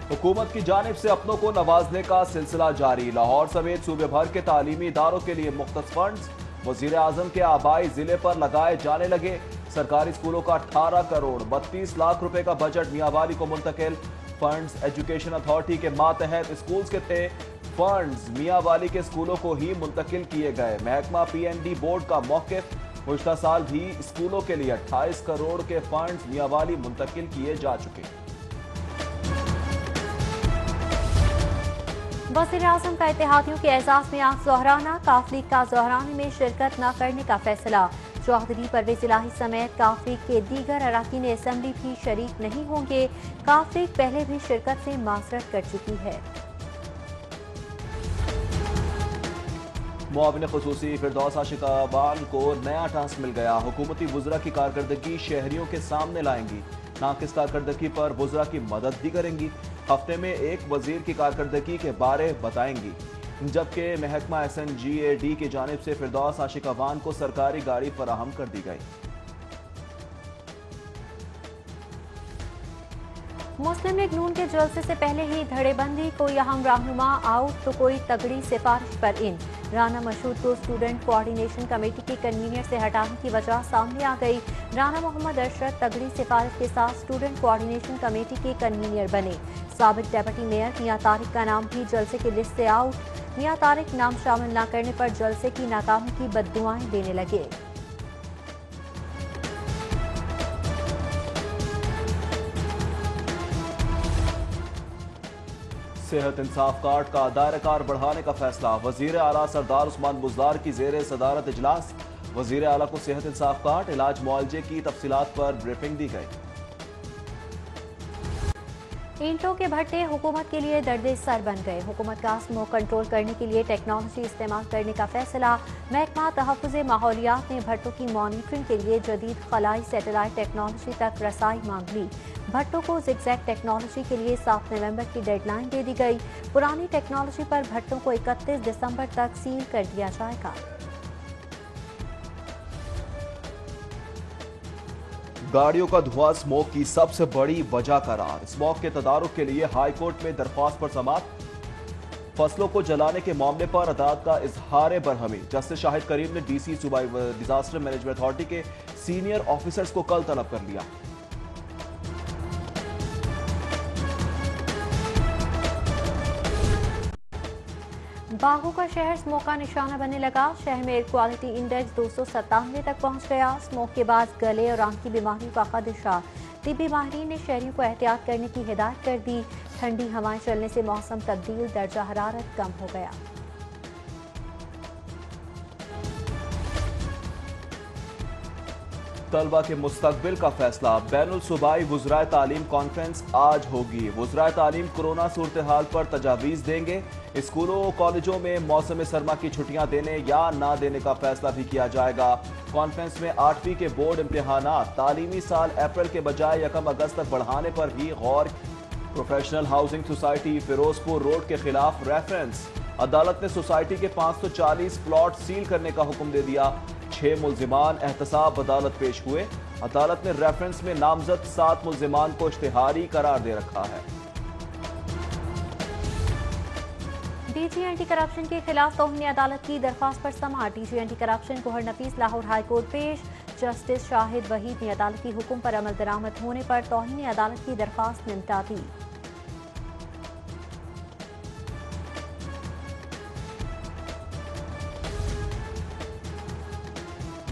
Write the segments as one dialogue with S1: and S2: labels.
S1: हुकूमत की जानिब से अपनों को नवाजने का सिलसिला जारी। लाहौर समेत सूबे भर के तालीमी इदारों के लिए मुख्तस फंड्स वजीर आजम के आबाई जिले पर लगाए जाने लगे। सरकारी स्कूलों का 18 करोड़ 32 लाख रुपए का बजट मियांवाली को मुंतकिल। फंड्स एजुकेशन अथॉरिटी के मातहत स्कूल्स के थे। फंड्स मियांवाली के स्कूलों को ही मुंतकिल किए गए। महकमा PND बोर्ड का मौक़िफ़, गुज़श्ता साल भी स्कूलों के लिए 28 करोड़ के फंड्स मियांवाली मुंतकिल किए जा चुके।
S2: वज़ीर आज़म का इत्तेहादियों के एजाज़ में आज ज़ोहराना। काफ लीग का ज़ोहराने में शिरकत न करने का फैसला। चौधरी परवेज़ इलाही समेत काफ लीग के दीगर अरकान असम्बली भी शरीक नहीं होंगे। काफ लीग पहले भी शिरकत से माज़रत कर चुकी है।
S1: मुआविन ख़ुसूसी फिरदौस आशिकावान को नया टास्क मिल गया। हुकूमती वज़रा की कारकर्दगी शहरियों के सामने लाएंगी। नाकिस कारकर्दगी पर वज़रा की मदद भी करेंगी। हफ्ते में एक वज़ीर की कारकर्दगी के बारे बताएंगी। जबकि महकमा SNGAD की जानिब से फिरदौस आशिकावान को सरकारी गाड़ी फराहम कर दी गई।
S2: मुस्लिम लीग नून के जलसे से पहले ही धड़ेबंदी, कोई अहम रहनुमा आउट तो कोई तगड़ी सिफारिश पर इन। राना मशहूद को स्टूडेंट कोऑर्डिनेशन कमेटी के कन्वीनर से हटाने की वजह सामने आ गई। राना मोहम्मद अशरफ तगड़ी सिफारिश के साथ स्टूडेंट कोऑर्डिनेशन कमेटी के कन्वीनर बने। साबिक डेप्यूटी मेयर मियां तारिक का नाम भी जलसे की लिस्ट से आउट। मियां तारिक नाम शामिल न करने पर जलसे की नाकामी की बद्दुआएं देने लगे।
S1: सेहत इंसाफ कार्ड का दायरा बढ़ाने का फैसला। वजीर आला सरदार उस्मान बुज़दार की जेर सदारत इजलास। वजीर आला को सेहत इंसाफ कार्ड इलाज मुआवजे की तफसीलात पर ब्रीफिंग दी गई।
S2: ईंटों के भट्टे हुकूमत के लिए दर्द सर बन गए। हुकूमत का स्मोक कंट्रोल करने के लिए टेक्नोलॉजी इस्तेमाल करने का फैसला। महकमा तहफ़्फ़ुज़ माहौलियात ने भट्टों की मॉनिटरिंग के लिए जदीद खलाई सैटेलाइट टेक्नोलॉजी तक रसाई मांग ली। भट्टों को ज़िगज़ैग टेक्नोलॉजी के लिए 7 नवंबर की डेडलाइन दे दी गई। पुरानी टेक्नोलॉजी पर भट्टों को 31 दिसंबर तक सील कर दिया जाएगा।
S1: गाड़ियों का धुआं स्मोक की सबसे बड़ी वजह करार। स्मोक के तदारुक के लिए हाई कोर्ट में दरख्वास्त पर समाअत। फसलों को जलाने के मामले पर अदालत का इजहार बरहमी। जस्टिस शाहिद करीम ने DC सूबाई डिजास्टर मैनेजमेंट अथॉरिटी के सीनियर ऑफिसर्स को कल तलब कर लिया।
S2: बागों का शहर स्मोक का निशाना बनने लगा। शहर में एयर क्वालिटी इंडेक्स 297 तक पहुंच गया। स्मोक के बाद गले और आंख की बीमारियों का खदशा। तिब्बी माहिरीन ने शहरियों को एहतियात करने की हिदायत कर दी। ठंडी हवाएं चलने से मौसम तब्दील, दर्जा हरारत कम हो गया।
S1: तलबा के मुस्तकबिल का फैसला। बैनुल सूबाई वज़राए तालीम कॉन्फ्रेंस आज होगी। वज़राए तालीम कोरोना सूरत हाल पर तजावीज़ देंगे। स्कूलों कॉलेजों में मौसम सरमा की छुट्टियां देने या ना देने का फैसला भी किया जाएगा। कॉन्फ्रेंस में 8वीं के बोर्ड इम्तिहानात तालीमी साल अप्रैल के बजाय 1 अगस्त तक बढ़ाने पर भी गौर। Professional housing society Ferozepur road के खिलाफ रेफरेंस। अदालत ने सोसाइटी के 540 प्लॉट सील करने का हुक्म दे दिया। 6 मुल्जिमान एहतसाब अदालत पेश हुए। अदालत ने रेफरेंस में नामजद 7 मुल्जिमान को इश्तिहारी करार दे रखा है।
S2: DG एंटी करप्शन के खिलाफ तौहीन अदालत की दरख्वास्त पर समाअत। DG एंटी करप्शन गोहर नफीस लाहौर हाई कोर्ट पेश। जस्टिस शाहिद वहीद ने अदालती हुक्म पर अमल दरामद होने पर तौहीन अदालत की दरख्वास्त निपटा दी।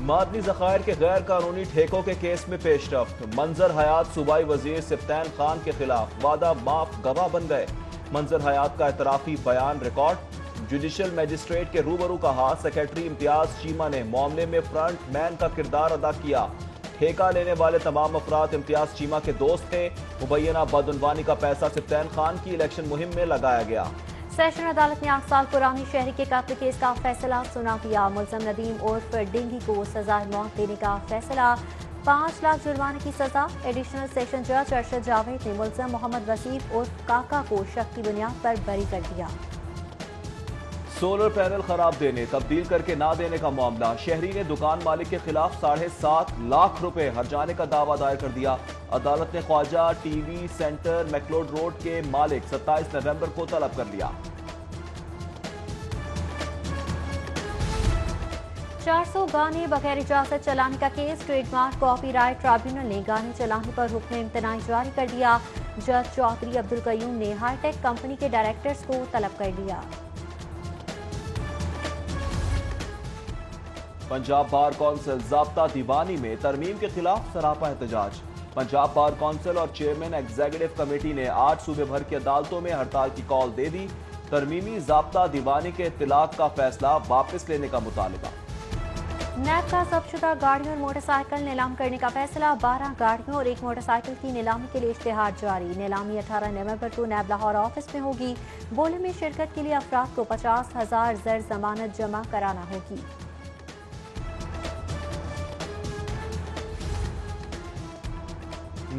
S1: मादनी ज़खायर के गैर कानूनी ठेकों के केस में पेशरफ्त। मंजर हयात सूबाई वजीर सिफ्तान खान के खिलाफ वादा माफ गवाह बन गए। मंजर हयात का एतराफी बयान रिकॉर्ड। जुडिशल मजिस्ट्रेट के रूबरू कहा, सेक्रेटरी इम्तियाज चीमा ने मामले में फ्रंट मैन का किरदार अदा किया। ठेका लेने वाले तमाम अफराद इम्तियाज चीमा के दोस्त थे। मुबैना बदउनवानी का पैसा सिफ्तान खान की इलेक्शन मुहिम में लगाया गया।
S2: सेशन अदालत ने 8 साल पुरानी शहरी के कातिल केस का फैसला सुना दिया। मुल्ज़म नदीम उर्फ डिंगी को सजाए मौत देने का फैसला। 5 लाख जुर्माने की सजा। एडिशनल सेशन जज अरशद जावेद ने मुल्ज़म मोहम्मद वसीफ उर्फ काका को शक की बुनियाद पर बरी कर दिया।
S1: سولر پینل خراب دینے تبدیل کر کے نہ دینے کا معاملہ، شہری نے دکان مالک کے خلاف 7.5 لاکھ روپے ہرجانے کا دعویٰ دائر کر دیا۔ عدالت نے Khawaja T V centre McLeod road کے مالک 27 نومبر کو طلب کر لیا۔
S2: 400 گانے بغیر اجازت چلانے کا کیس، trademark copyright tribunal نے گانے چلانے پر حکم امتناعی جاری کر دیا۔ جج چودھری عبدالقیوم نے ہائی ٹیک کمپنی کے ڈائریکٹرز کو طلب کر لیا۔
S1: پنجاب بار کونسل ضابطہ دیوانی میں ترمیم کے خلاف سراپا احتجاج۔ پنجاب بار کونسل اور چیئرمین ایگزیکٹو کمیٹی نے آج صوبے بھر کی عدالتوں میں ہڑتال کی کال دے دی۔ ترمیمی ضابطہ دیوانی کے اطلاق کا فیصلہ واپس لینے کا مطالبہ۔
S2: نیب کا ضبط شدہ گاڑیوں اور موٹر سائیکل نیلام کرنے کا فیصلہ، 12 گاڑیوں اور 1 موٹر سائیکل کی نیلامی کے لیے اشتہار جاری۔ نیلامی 18 نومبر کو نیب لاہور آفس میں ہوگی۔ بولے میں شرکت کے لیے افراد کو 50,000 زر ضمانت جمع کرانا ہوگی۔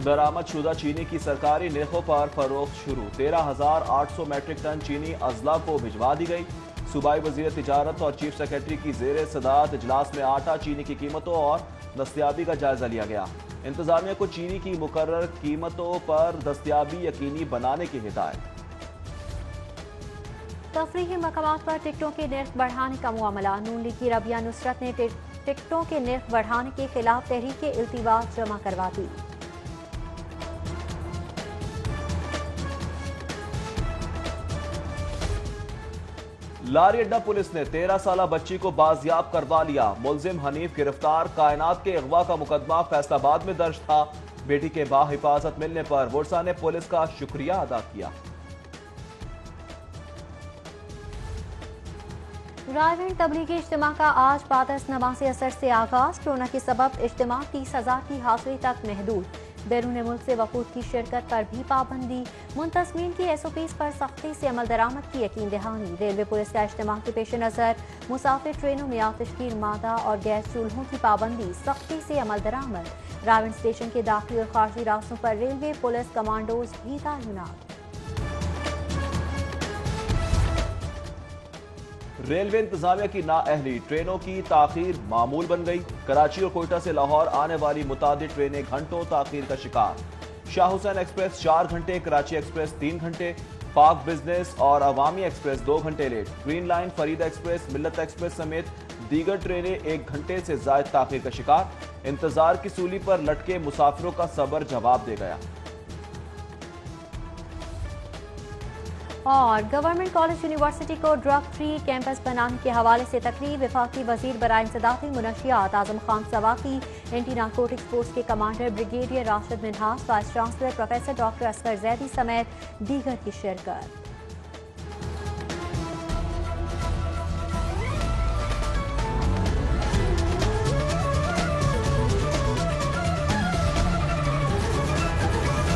S1: برآمد شدہ چینی کی سرکاری نرخوں پر فروخت شروع، 13,800 میٹرک ٹن چینی اضلاع کو بھجوا دی گئی۔ صوبائی وزیر تجارت اور چیف سیکرٹری کی زیر صدارت اجلاس میں آٹا چینی کی قیمتوں اور دستیابی کا جائزہ لیا گیا۔ انتظامیہ کو چینی کی مقرر قیمتوں پر دستیابی یقینی بنانے کی ہدایت۔
S2: تفریحی مقامات پر ٹکٹوں کے نرخ بڑھانے کا معاملہ، نون لیگ کی ربیہ نصرت نے ٹکٹوں کے نرخ بڑھانے کے خلاف تحریک التواء جمع کروا دی۔
S1: لاری اڈا پولیس نے 13 سالہ بچی کو بازیاب کروا لیا۔ ملزم حنیف گرفتار، کائنات کے اغوا کا مقدمہ فیصل آباد میں درج تھا۔ بیٹی کے باحفاظت ملنے پر ورثاء نے پولیس کا شکریہ ادا کیا۔
S2: رائے تبلیغی اجتماع کا آج بعد از نماز عصر سے آغاز، کورونا کے سبب اجتماع 30,000 کی حاضری تک محدود۔ بیرون ملک سے وفود کی شرکت پر بھی پابندی، منتظمین کی SOPs پر سختی سے عمل درآمد کی یقین دہانی۔ ریلوے پولیس کا اجتماع کے پیش نظر مسافر ٹرینوں میں آتشگیر مادہ اور گیس چولہوں کی پابندی، سختی سے عمل درآمد۔ راون اسٹیشن کے داخلی اور خارجی راستوں پر ریلوے پولیس کمانڈوز بھی تعینات۔
S1: ریلوے انتظامیہ کی نااہلی، ٹرینوں کی تاخیر معمول بن گئی۔ کراچی اور کوئٹہ سے لاہور آنے والی متعدد ٹرینیں گھنٹوں تاخیر کا شکار۔ شاہ حسین ایکسپریس 4 گھنٹے، کراچی ایکسپریس 3 گھنٹے، پاک بزنس اور عوامی ایکسپریس 2 گھنٹے late. Green line, Farid express, Millat express سمیت دیگر ٹرینیں 1 گھنٹے سے زائد تاخیر کا شکار۔ انتظار کی سولی پر لٹکے مسافروں کا صبر جواب دے گیا۔
S2: اور گورنمنٹ کالج یونیورسٹی کو ڈرگ فری کیمپس بنانے کے حوالے سے تقریب، وفاقی وزیر برائے انسدادی منشیات Azam Khan Swati, anti narcotics force کے commander brigadier Rashid Minhas, vice chancellor professor doctor Asghar Zaidi سمیت دیگر کی شرکت۔